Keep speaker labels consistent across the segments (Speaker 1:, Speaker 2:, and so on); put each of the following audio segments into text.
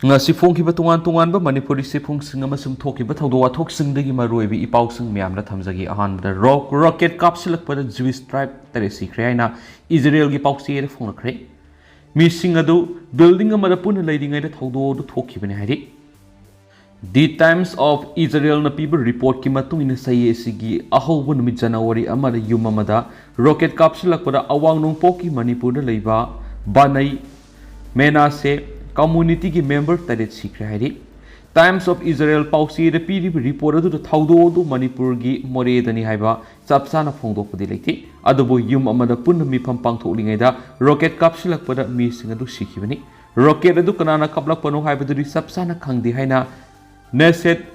Speaker 1: ngasi phongkiba tongan tonganba manipuri sifungsing amasung thokiba thawdo wathokisingdagi maroibi ipausing miyamna thamjagi ahanbada rocket kapsilakpada Jewish tribe tare sikre haina Israel gi pausi ere phonakre mising adu building amada puna leidingai da thawdo du thokibane hari The Times of Israel na piba report ki matung ina saye sigi ahawba numit January amada yumamada rocket kapsilakpada awang nungpoki Manipur da leiba banai menase community की member तारेत सीख रहा है Times of Israel पाउसी रे पीरी report अदु थाउदो दु मणिपुर की मोरे दनी हाइबा सबसाना फोंदो पदि लेथि अदुबो युम अमदा पुन मिफम पांगथोलिङैदा रॉकेट कापसिलकपदा मिसिङ अदु सिखिबनि रॉकेट अदु कनाना कपलकपनो हाइबदुरि सबसाना खंगदि हाइना नेसेट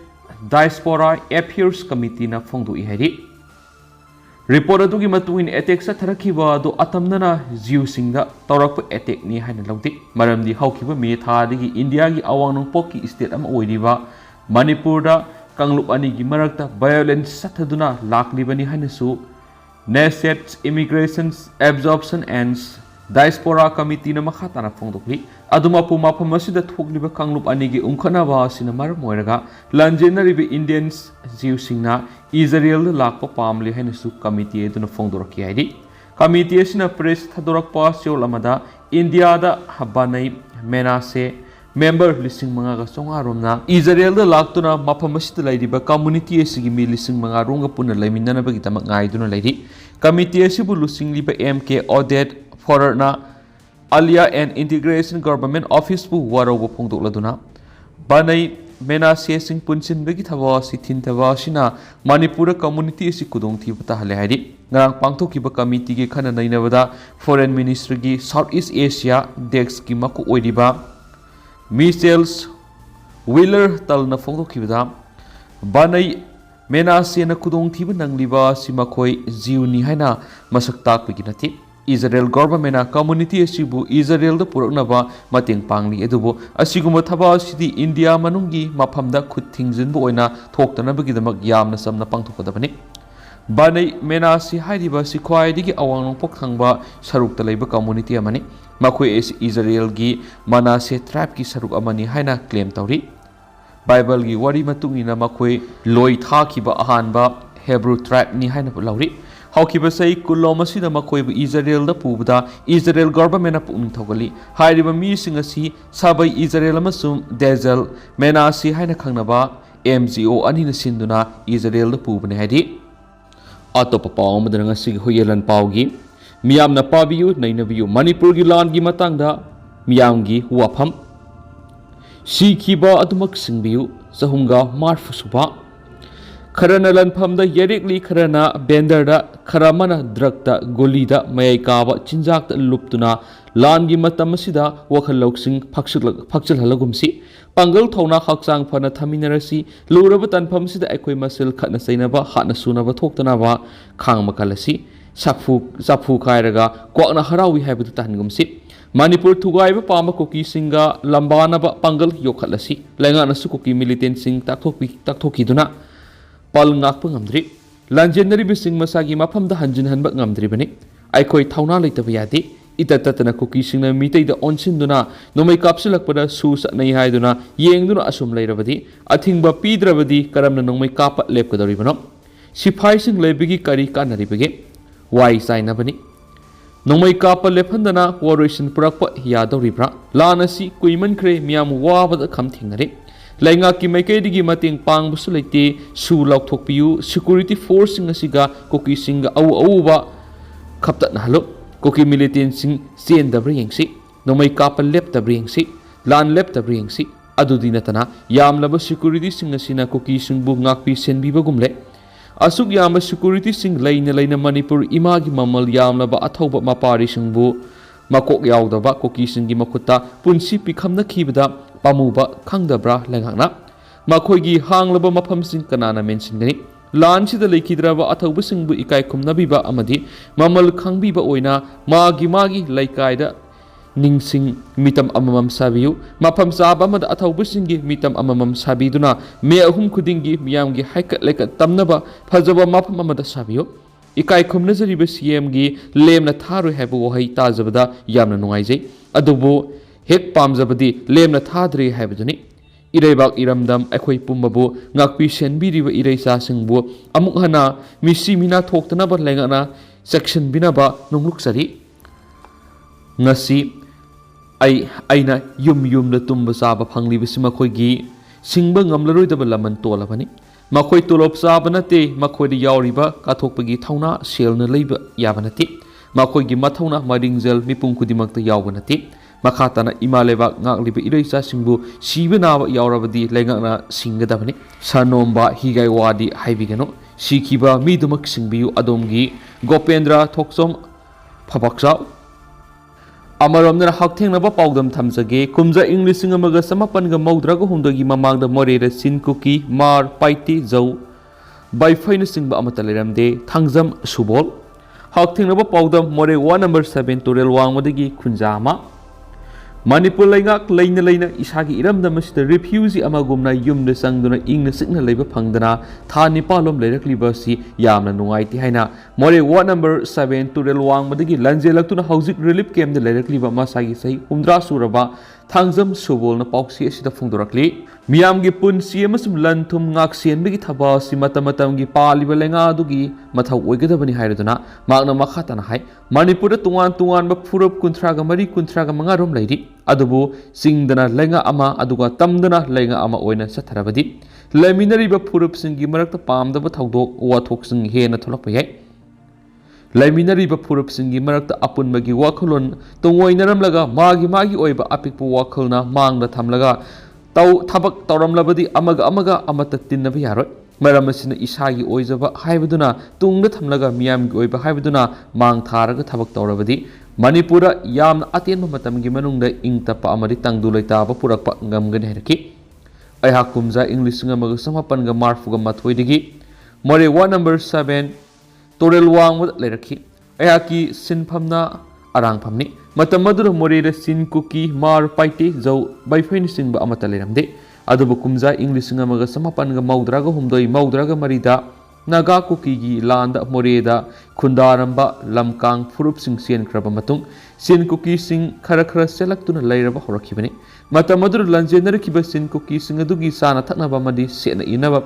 Speaker 1: डायस्पोरा अफेयर्स कमिटी ना फोंदो इहारि रिपोर्ट अदुगी मतुइन अटैक सथरखिबा अदु अतमनना जीवसिंगदा तौरक अटैक नि हाइना लौदि मरमदि हौखिबा मे थादगी इंडिया की अवांग नोंपोकी स्टेट अम ओइरिबा मणिपुरदा कांगलुप अनि की मरकता वायलेंस सथदुना लाक्लिबनि हाइनसु Knesset immigration absorption and diaspora committee ना मखा ताना फोंदोकलि अदुमापु माफम असिदा थोकलिबा कांगलुप अनि की उंखनाबा सिना मरम मोइरगा लंजेनरिबे Indians जीवसिंगना Israel lakpa pamli hainasu committee eduna phongdoraki haidi committee asina press thadorokpa seol amada India da habanai menase member listing manga ga songa romna Israel da laktuna mafam asida lairiba community asigi mi listing manga ronga punna laiminna bagi tamak ngai duna lairi committee asibu lusing liba MK Audit Foreigner Alia and Integration Government Office bu warogo phongdokladuna banai menase sing punsin bagi thawa si thin thawa sina Manipur community si kudong thi bata hale hari ngarang pangthoki ba committee ge khana nainabada foreign ministry gi Southeast Asia desk ki maku oiriba Michels Wheeler talna phongthoki bada banai menase na kudong thi ba nangliba simakhoi jiuni haina masak tak gi nati Israel government na community asibu Israel da puraknaba mateng pangli edubo asiguma thaba sidi India manungi maphamda khut thingjinbu oina thoktana bagidamak yamna samna pangthokadabani banai menasi hairiba sikhwai digi awang pok thangba saruk ta leiba community amani makhoi Israel gi manase tribe ki saruk amani haina claim tawri Bible gi wari matungina makhoi loi thakiba ahanba Hebrew tribe ni haina lauri haukiba sei kulomasi da makoibu Israel da pubda Israel government na puning thogali hairiba mi singasi sabai Israel amasum Dezel menasi haina khangnaba MGO ani na sinduna Israel da pubne haidi atopa paw madanga sig hoyelan pawgi miyam na pabiyu nainabiyu Manipur gi land gi matangda miyam gi wafam Sikhiba adumak Singbiyu sahunga marfusuba खरना लनफमदा येरिकली खरना बेंदरदा खरमना द्रगदा गोलीदा मयai काबा चिंजाक लुप्तुना लानगी मतमसिदा वखल लौक्सिंग फक्चल हलगुमसी पंगल थौना हक्चांग फना थमिनरसी लुरब तनफमसिदा अखोय मसल खना सैनबा हाना सुनबा थोक्तनाबा खांग मकलसी साफु खायरगा क्वाकना हरावी हायबदु तहनगुमसी Manipur thugaib pama koki singa lambana ba pangal yokhalasi lengana su koki militant sing takthokki duna pal ngakpa ngamdri lanjenari bising masagi mafamda hanjin hanba ngamdri bani aikhoi thauna leitaba yadi itatatana koki singna mitei da onsin duna nomai kapsilakpada su sanai haiduna yengduna asum leirabadi athingba pidrabadi karamna nomai kapa lepkadori bano siphai sing lebigi kari kanari bege wai saina bani nomai kapa lephandana warration purakpa yadoribra lanasi kuiman kre miam wabada khamthingnari lainga ki maikeidigi mating pang busu leite su laukthokpiu security force ngasiga koki singa au ba khapta nahlo koki militant sing sen dabri yengsi nomai kapal lep dabri yengsi lan lep dabri yengsi adudi natana yamlaba security singa sina koki singbu ngakpi senbiba gumle asuk yama security sing laina Manipur imagi mamal yamlaba athauba mapari singbu makok yaudaba koki singi makuta punsi pikhamna khibada pamuba khangdabra lenghangna makhoigi hanglaba mafam sing kanana mention gani lan sida leikidraba athauba singbu ikai khumnabiba amadi mamal khangbiba oina magi laikaida ningsing mitam amamam sabiyu mafam saba amada athauba singi mitam amamam sabiduna me ahum khudingi miyamgi haikat lekat tamnaba phajaba mafam amada sabiyu ikai khumnazariba CM gi lemna tharu haibu wahai tajabada yamna nungaijai adubu हेक पामजबदी लेमना थाद्रे हाइबदुनी इरेबाक इरमदम अखोई पुम्बबु ngakpi senbiriba ireisa singbu amuk hana misi mina thoktanaba lengana section binaba nungluk sari ngasi aina yum na tumba saba phangli bisima khoi gi singba ngamlaroi daba laman tolabani makhoi tolop saba nate makhoi di yauriba kathokpagi thauna selna leiba yabanati makhoi gi mathauna maringjel mipung kudimakta yawbanati makhatana imaleba ngagliba ireisa singbu sibenaba yaurabadi lengana singgadabani sanomba higai wadi haibigano sikhiba mi dumak singbiyu adomgi gopendra thoksom phabaksa Amaramna Haktinaba Paldam Tamsage, Kumza English Singamaga Samapanga Maudrago Hundogi Mamanga Morera Sin Cookie, Mar, Paiti, Zau, by finishing Bamataleram Day, Tangzam Subol, Haktinaba Paldam More 1 number 7 to Real Wangwadagi Kunzama, Manipur Langak, Lane Lena, Ishagi Iram the Mr. Refusee Amagumna Yum the Sangduna Ing the Signal Labor Pangdana, Tani Palom Leracli Versi, Yamna Nuaiti Haina, More 1 number 7 to Real Wangwadagi, Lanzela to the Housing Relief came the Leracli Masagi say, Umdra Suraba, Tangzam Subol, Napoxi, Sita Fundurakli, Miamgi Pun, Siemus Lantum, Naxian, Bigitaba, Simatamatami, Pali Valenga Dugi, Mata Wigadabani Haidana, Magna Makatan Hai, Manipur Tuan, but Purup Kuntraga, Marie Kuntraga Mangarum lady. Adubu singdana lenga ama aduga tamdana lenga ama oina satarabadi laiminariba purup singi marakta pamdaba thawdok wathok sing hena tholakpa yai laiminariba purup singi marakta apunbagi wakholon tongoinaramlaga magi oiba apikpu wakholna mangda thamlaga taw thabak tawramlabadi amaga amata tinnabi yaroi maram asina isagi oijaba haibaduna tungda thamlaga miyamgi oiba haibaduna mang tharaga thabak tawrabadi Manipura yam atin matamgi manungda ing tapa amari tangdu laitaba purakpa ngamgani herki aiha kumza English ngamaga samapan ga marfuga mathoidigi more 1 number 7 torel wang wad leraki aiha ki sinphamna arang phamni matamadura more re sin cookie mar paiti zau by finishing ba amata leramde adubu kumza English ngamaga samapan ga maudraga humdoi maudraga marida Naga Kuki Land Moreda Kundaramba Lamkang Furup Sing Sien Krabamatung Sin Cookie Sing Karakara Selactuna Lairaba Horakibani Matamadur Langener Kiba Sin Cookie Sing Adugi Sana Tanabamadi Sena Inaba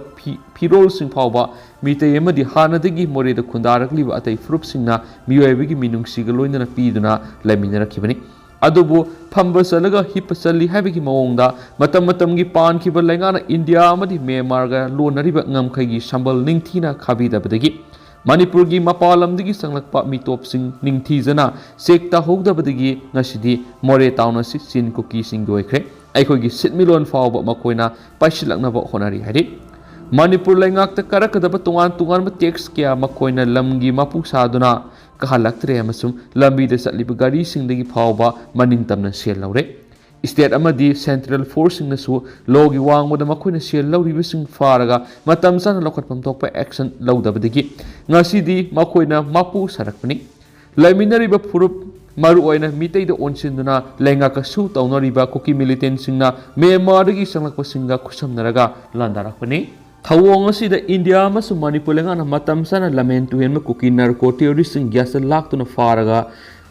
Speaker 1: Pirol Sing Pauba Mite Yemadi Hanadigi Moreda Kundarakli Ate Furup Singna Miwebigi Minung Sigaloina Piduna Laminera Kibani Adubu Pamba Salaga Hipasali Habiki Maonda Matamatamgi Pan Kiba Langana India Amadi Memarga Lonariba Ngamkagi Shambal Ningtina Kabida Badagi Manipurgi Mapalam Digi Sanglakpa Mitop Sing Ningtizana Sekta Hogda Badagi Nashidi More Town Sin Cookie Sing Doikre Aikogi Sitmilon Fauba Makoina Pashilaknava Honari Hadi Manipur Langakta Karakadaba Tungan Tex Kia Makoina Lamgi Mapu Saduna Kahalaktre amasum lambi de satliba gari singdagi phawba maning tamna sel laure state amadi central force singnasu logi wangmoda makoina sel lauriba sing faraga matam sana lokatpam tokpa action laudabadagi ngasidi makoina mapu sarakpani laiminariba purup maru oina mitei de onsinduna lenga ka su taunariba koki militant singna memaragi sanglakpa singa khusamnaraga landarakpani Thawong asida India masu Manipur lengana matam sana lamentu henma kuki narco terrorist sing gyasa laktuna faraga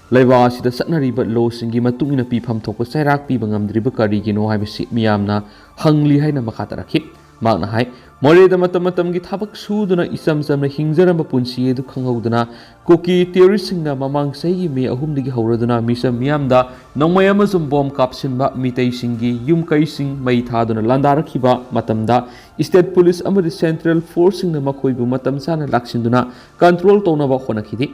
Speaker 1: laiwa asida satnariba lo singi matungina pifam thokpa sairak pi bangamdriba karigino haibasi miyamna hangli haina makatarakhi magna hai moreda matamgi thabak suduna isam samna hingjaramba punsi edu khanghauduna koki terrorist singna mamang saigi me ahumdigi hauraduna misam miyamda nongmay amasum bom kapsinba mitei singi yum kai sing mai thaduna landarakhiba matamda state police amadi central force singna makoibu matam sana laksinduna control tonaba khonakhidi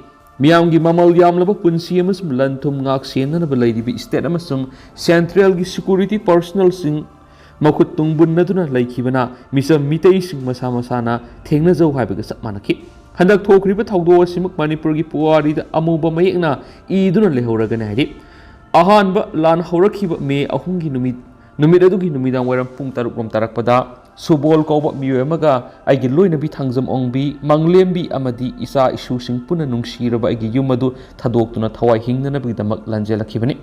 Speaker 1: miyamgi mamal yamlaba punsi amasum lanthum ngak senna balaidibi state amasum central gi security personnel sing Makut tungbunaduna laikibana misa mitei sing masana thengna jau haibaga sapmanaki handak thokriba thawdo simuk Manipurgi puari da amuba mayekna iduna lehoragana hadi ahanba lan horakhiba me ahungi numit adugi numidang waram pung taruk rom tarakpada subol kauba miyoemaga aigi loina bi thangjam ongbi manglembi amadi isa isu sing puna nungsiraba aigi yumadu thadoktuna thawai hingnana bidamak lanjelakibani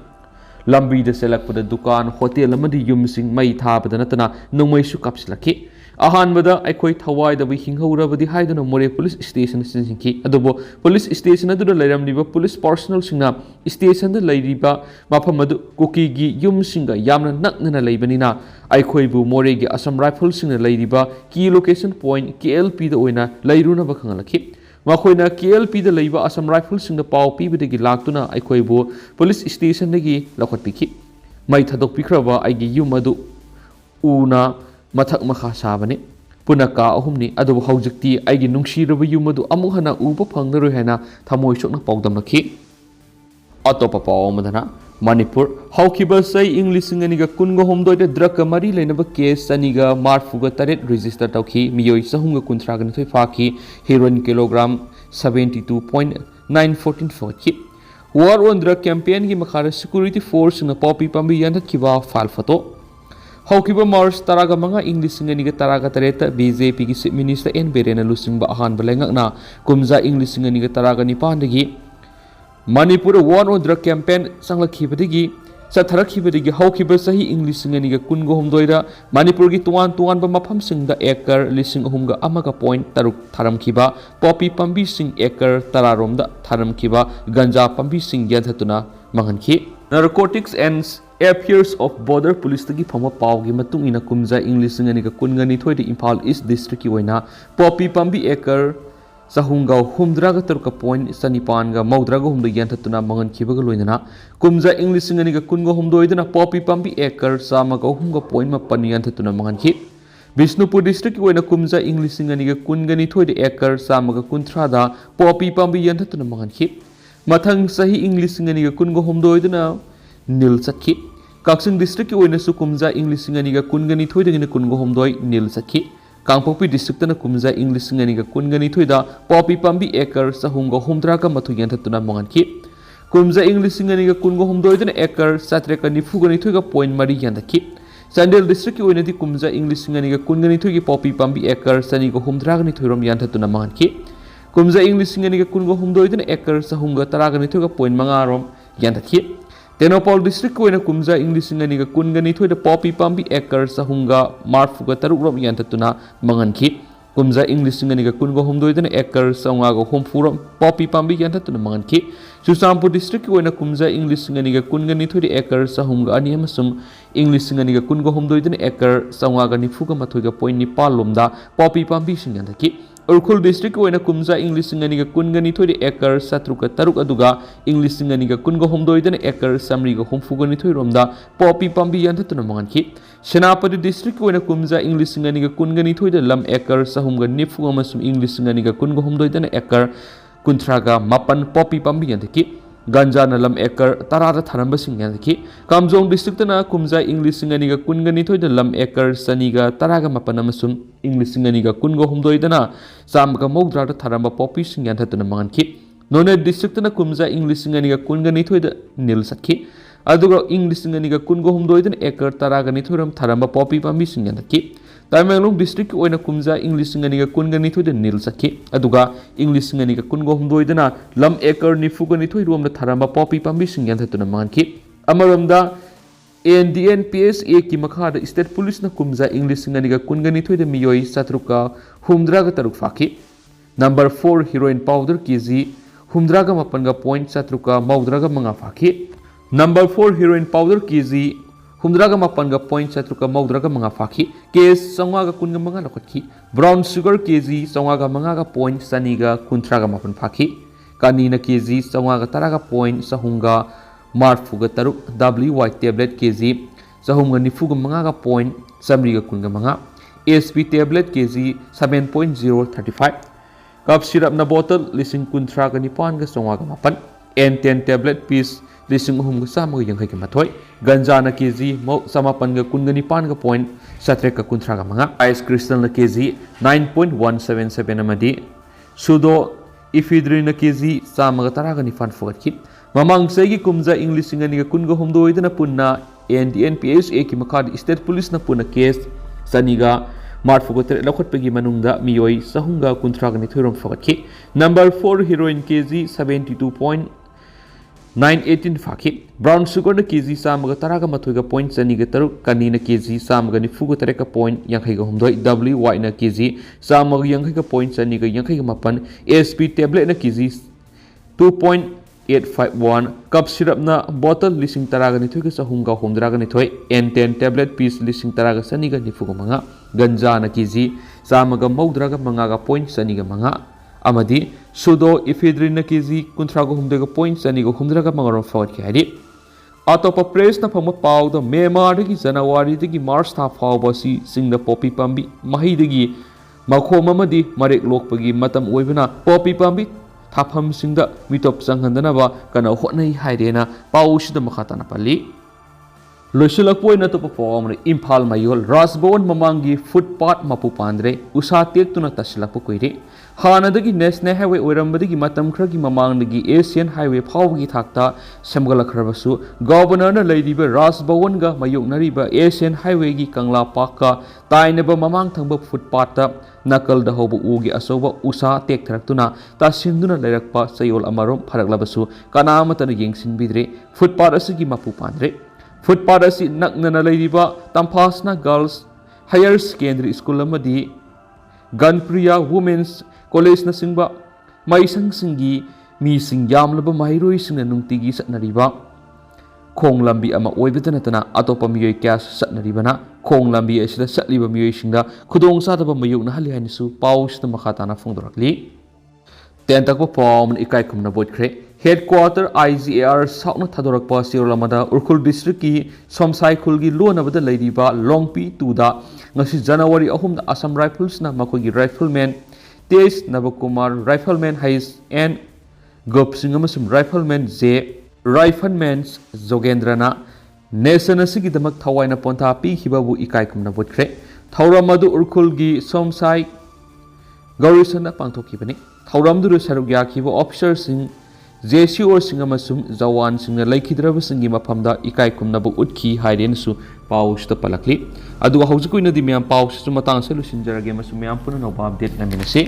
Speaker 1: Lambi de selak pada dukan hotel amadi yum sing mai tha pada natana nongmai su kapsilaki अहानबदा अखोई थवाइदबी हिंगौरबदी हाइदुना Moreh police station सिंसिंखि अदुबो police station अदुदा लैरमलिबा police personnel सिंगना स्टेशन दा लैरिबा मफम अदु कुकीगी युम सिंगा यामना नकनना लैबनिना अखोइबु मोरेगी असम राइफल सिंगना लैरिबा की लोकेशन पॉइंट KLP दा ओइना लैरुना बखंगलखि मखोइना KLP दा लैबा असम राइफल सिंगना पाव पीबदगी लाक्तुना अखोइबु पुलिस स्टेशन दगी लखटपिखि मै थदोकपिख्रबा आइगी युम अदु उना मथक मखा साबने पुनका अहुमनी अदुबु हौजिक्ति आइगी नुंगसिरबु युम अदु अमुक हना उबा फंगनरोय हैना थमोय सोकना पाउदमलखि अतोपा पाव अमदना मणिपुर हौखिबा सै इंग लिसिंग अनिगा कुनगा होमदोइदा ड्रग मरी लेनबा केस अनिगा मार्फुगा तरेट रजिस्टर तौखि मियोय सहुंगा कुंथ्रागा नथोय फाखि हेरोइन किलोग्राम 72.914 फखि वार ऑन ड्रग कैंपेन की मखारा सिक्योरिटी फोर्स न पॉपी पंबी यंथखिबा फाल फतो हौखिबा मार्च तरागा मंगा इंग लिसिंग अनिगा तरागा तरेत BJP की चीफ मिनिस्टर एन बेरेना लुसिंगबा अहानबा लेंगना कुमजा इंग लिसिंग अनिगा तरागा निपानदगी Manipur war on drug campaign संगलखिबदगी चथरखिबदगी हौखिबा सही इंग लिसिंग अनिगा कुनगो होमदोइदा मणिपुर की तुआन तुआन मफम सिंगदा एकर लिसिंग अहुमगा अमगा पॉइंट तरुक थारमखिबा पॉपी पंबी सिंग एकर तरारोमदा थारमखिबा गंजा पंबी सिंग यंथतुना मंगनखि narcotics and Affairs of Border Police तगी फमा पावगी मतुंग इना कुमजा इंग लिसिंग अनिगा कुनगनी थोइदि इम्फाल ईस्ट डिस्ट्रिक्ट की ओइना पॉपी पंबी एकर सहुंगा हुमद्रागा तरुका पॉइंट सनिपानगा मौद्रागा हुमदो यंथतुना मंगनखिबगा लोइना कुमजा इंग लिसिंग अनिगा कुनगो हुमदोइदना पॉपी पंबी एकर सामगा हुमगा पॉइंट मपन यंथतुना मंगनखि बिष्णुपुर डिस्ट्रिक्ट की ओइना कुमजा इंग लिसिंग अनिगा कुनगनी थोइदि एकर सामगा कुंथ्रादा पॉपी पंबी यंथतुना मंगनखि मथंग सही इंग लिसिंग अनिगा कुनगो हुमदोइदना नील सखी काक्सिंग डिस्ट्रिक्ट की ओइना सु कुमजा इंग लिसिंग अनिगा कुनगनी थोइदगिना कुनगो होमदोइ नील सखी कांगपोक्पी डिस्ट्रिक्ट ना कुमजा इंग लिसिंग अनिगा कुनगनी थोइदा पॉपी पंबी एकर सहुंगा हुमद्रागा मथु यंथतुना मंगनखि कुमजा इंग लिसिंग अनिगा कुनगो होमदोइदना एकर सात्रेका निफुगनी थोइगा पॉइंट मरी यंथखि चांदेल डिस्ट्रिक्ट की ओइनादि कुमजा इंग लिसिंग अनिगा कुनगनी थोइगी पॉपी पंबी एकर सनिगो हुमद्रागनी थोइरोम यंथतुना मंगनखि कुमजा इंग लिसिंग अनिगा कुनगो होमदोइदना एकर सहुंगा तरागनी थोइगा पॉइंट मंगारोम यंथखि तेनोपाल डिस्ट्रिक्ट को कुमजा इंग लिसिंग अनिगा कुनगनी थोइदा पॉपी पंबी एकर सहुंगा मार्फुगा तरुकरोम यंथतुना मंगनखि कुमजा इंग लिसिंग अनिगा कुनगो हुमदोइदना एकर सौंगागो हुमफुरोम पॉपी पंबी यंथतुना मंगनखि चुसामपुर डिस्ट्रिक्ट की कुमजा इंग लिसिंग अनिगा कुनगनी थोइदा एकर सहुंगा अनि अमसुम इंग लिसिंग अनिगा कुनगो हुमदोइदना एकर सौंगागा निफुगा मथुगा पॉइंट निपाल लोमदा पॉपी पंबी सिंग यंथखि उरखुल डिस्ट्रिक्ट की कुमजा इंग लिसिंग अनिगा कुनगनी थोइदा एकर सत्रुका तरुक अदुगा इंग लिसिंग अनिगा कुनगो हुमदोइदना एकर समरीगा हुमफुगनी थोइरोमदा पॉपी पंबी यंथतुना मंगनखि सेनापति डिस्ट्रिक्ट की कुमजा इंग लिसिंग अनिगा कुनगनी थोइदा लम एकर सहुमगा निफु अमसुम इंग लिसिंग अनिगा कुनगो हुमदोइदना एकर कुंथ्रागा मपन पॉपी पंबी यंथखि गंजा नलम एकर तरादा थारंब सिंग यंथखि कामजोंग डिस्ट्रिक्ट ना कुमजा इंग लिसिंग अनिगा कुनगनी थोइदा लम एकर सनिगा तरागा मपन अमसुम इंग लिसिंग अनिगा कुनगो हुमदोइदना सामगा मौद्रादा थारंब पॉपी सिंग यंथतुना मंगनखि नोने डिस्ट्रिक्ट ना कुमजा इंग लिसिंग अनिगा कुनगनी थोइदा नील सखि अदुगा इंग लिसिंग अनिगा कुनगो हुमदोइदना एकर तरागनी थोइरम थारंब पॉपी पंबी सिंग यंथखि तामेंगलोंग डिस्ट्रिक्ट की कुमजा इंग लिसिंग अनिगा कुनगनी थोइदा नील सखि अदुगा इंग लिसिंग अनिगा कुनगो हुमदोइदना लम एकर निफुगनी थोइरोम थारंब पॉपी पंबी सिंग यंथतुना मंगनखि अमरोमदा NDNPSA की मखादा स्टेट पुलिस ना कुमजा इंग लिसिंग अनिगा कुनगनी थोइदा मियोय सत्रुका हुमद्रागा तरुक फाखि नंबर 4 हीरोइन पाउडर केजी हुमद्रागा मपनगा पॉइंट सत्रुका मौद्रागा मंगा फाखि नंबर 4 हीरोइन पाउडर केजी हुमद्रागा मपनगा पॉइंट सत्रुका मौद्रागा मंगा फाखि केस संवागा कुनगा मंगा लखटखि ब्राउन शुगर केजी संवागा मंगागा पॉइंट सनीगा कुंथ्रागा मपन फाखि कानीना केजी संवागा तरागा पॉइंट सहुंगा मार्फुगा तरुक WY टेबलेट केजी सहुंगा निफुगा मंगागा पॉइंट समरीगा कुनगा मंगा SP tablet KG 7.035 cough syrup ना बोतल लिसिंग कुंथ्रागा निपानगा संवागा मपन N10 टेबलेट पीस लिसिंग अहुमगा सामगा यंखैगा मथोय गंजाना केजी समापनगा कुनगा निपानगा पॉइंट सत्रेका कुंथ्रागा मंगा आइस क्रिस्टल ना केजी 9.177 अमदी सुडो इफिड्रिन केजी सामगा तरागा निपान फुगतखि ममांग सेगी कुमजा इंग लिसिंग अनिगा कुनगा हुमदोइदना पुन्ना NDNPSA की मखाद स्टेट पुलिस ना पुन्ना केस सनिगा मार्फुगा तेरे लखटपगी मनुंगदा मियोय सहुंगा कुंथ्रागा निथोइरोम फुगतखि नंबर 4 हीरोइन केजी 918 फाखी ब्राउन शुगर केजी चामग तराग मथुगा पॉइंट चनीग तरुक कनी केजी चामग निफुग तरह पॉइंट यांखैग हुमदोई WY न केजी चामग यांखैग पॉइंट चनीग यांखैग मपन SP टेबलेट न केजी 2.851 कप सिरप न बोतल लिसिंग तराग निथुग चहुमगा हुमद्राग निथोय N10 टेबलेट पीस लिसिंग तराग चनीग निफुग मंगा गंजा न केजी चामग मौद्राग मंगागा पॉइंट चनीग मंगा अमदी सुडो इफेड्रिन केजी कुंथ्रागो हुमदेगा पॉइंट चनीगो हुमद्रागा मंगरो फॉर्ड के हरी अतोप प्रेस न फम पाउद मे मार्दगी जनवरी दगी मार्च था फावबसी सिंग द पॉपी पाम्बी महिदगी मखोम अमदी मरेक लोकपगी मतम ओइबना पॉपी पाम्बी थाफम सिंग द मिटोप संगंदनबा कना होनई हाइरेना पाउसिद मखाताना पल्ली लोइसलकपोय नतोप फॉर्म इम्फाल मयोल राजभवन ममांगी फुटपाथ मपु पांद्रे उसा तेक्तुना तसलकप कोइरे हानदगी नेशनल हाईवे ओइरंबदगी मतम खरगी ममांगदगी एशियन हाईवे फावगी थाक्ता सेमगलखरबसु गवर्नर न लैरिबे राजभवन गा मयोगनरिबा एशियन हाईवे गी कंगला पाका ताइनबा ममांग थंब फुटपाथ नकल दहोब उगी असोब उसा तेक्थरक्तुना तासिंदुना लेरकपा सयोल अमरोम फरकलबसु कनामतन येंगसिनबिद्रे फुटपाथ असगी मपु पांद्रे फुटपाथ असी नक्नना लैरिबा तंफासना गर्ल्स हायर सेकेंडरी स्कूल अमदी गनप्रिया वुमेन्स कॉलेज न सिंबा माइसंग सिंगी मी सिंग यामलब माहिरोई सिंग नुंगतिगी सतनरिबा खोंग लंबी अमा ओइबदा नतना अतोप मियोय क्यास सतनरिबना खोंग लंबी असिदा सतलिबा मियोय सिंगदा खुदोंग सादबा मयुगना हलि हाइनसु पाउसना मखाताना फोंदोरकली तेंतकपा फॉर्म इकाई खुमना बोटख्रे हेडक्वार्टर IGAR साउना थादोरकपा सिरोलमदा उरखुल डिस्ट्रिक्ट की सोमसाई खुलगी लोनबदा लैरिबा लोंगपी टूदा ngasi January 3 Assam Rifles na makogi rifleman Tej Navakumar rifleman Hais and Gop Singam rifleman J rifleman Zogendrana Nation asigi damak thawai na ponta pi hibabu ikai kumna botkre thauramadu urkulgi somsai Gaurison na pangthokibani thauramdu sarugya khibo officer sing JC or singamasum Zawan singa laikhidraba singi mafamda ikai kumnabu utki hairensu paus ta palakli adu haujukuina di myam paus su matang se lusinjarage masu myam puna no update na minase